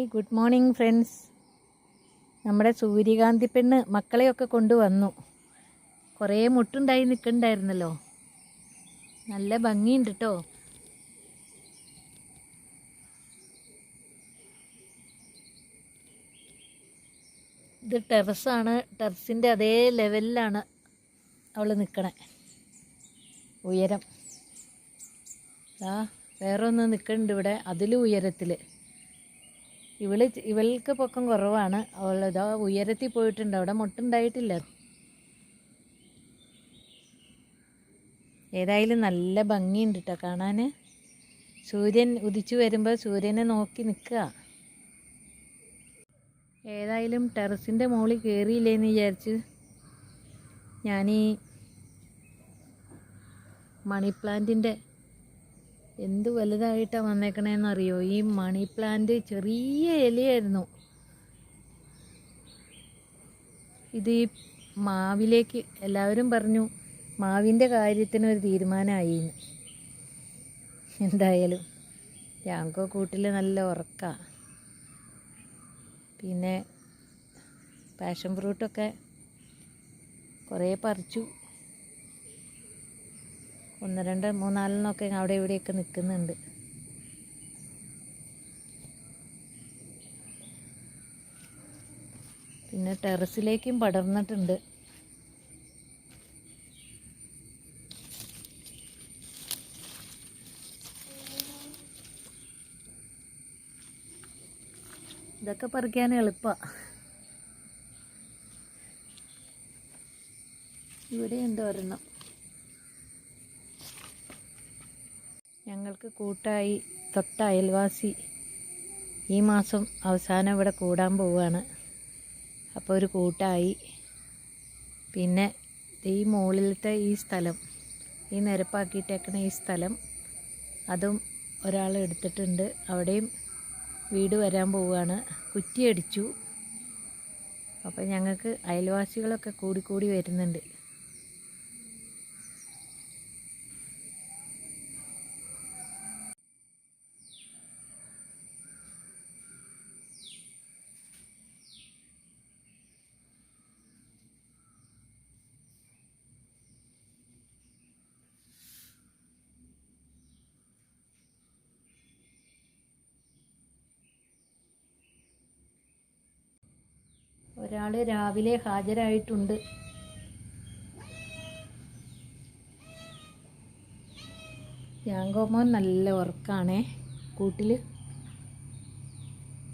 Hi, good morning friends. നമ്മുടെ സൂര്യകാന്തി പെണ്ണ് മക്കളെയൊക്കെ കൊണ്ടുവന്നു. കുറേ മുട്ടുണ്ടായി നിൽക്കണ്ടായിരുന്നല്ലോ. നല്ല ഭംഗിയുണ്ട് കേട്ടോ. ഇത് ടെറസാണ്. ടെറസിൻ്റെ അതേ ലെവലിലാണ് അവൾ നിൽക്കണേ. ഉയരം വേറെ ഒന്ന് നിൽക്കുന്നുണ്ട് ഇവിടെ, അതിലും ഉയരത്തിൽ. ഇവൾക്ക് പൊക്കം കുറവാണ്. അവളിതാ ഉയരത്തിൽ പോയിട്ടുണ്ട്. അവിടെ മുട്ടുണ്ടായിട്ടില്ല. ഏതായാലും നല്ല ഭംഗിയുണ്ട് കേട്ടോ കാണാൻ. സൂര്യൻ ഉദിച്ചു വരുമ്പോൾ സൂര്യനെ നോക്കി നിൽക്കുക. ഏതായാലും ടെറസിൻ്റെ മുകളിൽ കയറിയില്ലേന്ന് വിചാരിച്ച് ഞാനീ മണി പ്ലാന്റിൻ്റെ എന്ത് വലുതായിട്ടാണ് വന്നേക്കണേന്നറിയോ. ഈ മണി പ്ലാന്റ് ചെറിയ ഇലയായിരുന്നു. ഇത് ഈ മാവിലേക്ക് എല്ലാവരും പറഞ്ഞു മാവിൻ്റെ കാര്യത്തിനൊരു തീരുമാനമായി. എന്തായാലും ഞങ്ങൾക്ക് കൂട്ടിൽ നല്ല ഉറക്കമാണ്. പിന്നെ പാഷൻ ഫ്രൂട്ടൊക്കെ കുറേ പറിച്ചു. 1, 2, 3, 4 അവിടെ ഇവിടെയൊക്കെ നിൽക്കുന്നുണ്ട്. പിന്നെ ടെറസിലേക്കും പടർന്നിട്ടുണ്ട്. ഇതൊക്കെ പറിക്കാൻ എളുപ്പമാണ്. ഇവിടെ ഉണ്ട് ഒരെണ്ണം. ഞങ്ങൾക്ക് കൂട്ടായി തൊട്ട അയൽവാസി ഈ മാസം അവസാനം ഇവിടെ കൂടാൻ പോവുകയാണ്. അപ്പോൾ ഒരു കൂട്ടായി. പിന്നെ ഈ മുകളിലത്തെ ഈ സ്ഥലം, ഈ നിരപ്പാക്കിയിട്ടേക്കണ ഈ സ്ഥലം, അതും ഒരാൾ എടുത്തിട്ടുണ്ട്. അവിടെയും വീട് വരാൻ പോവുകയാണ്. കുറ്റിയടിച്ചു. അപ്പോൾ ഞങ്ങൾക്ക് അയൽവാസികളൊക്കെ കൂടി വരുന്നുണ്ട്. ഒരാൾ രാവിലെ ഹാജരായിട്ടുണ്ട്. യാങ്കോമോൻ നല്ല ഉറക്കാണേ കൂട്ടിൽ.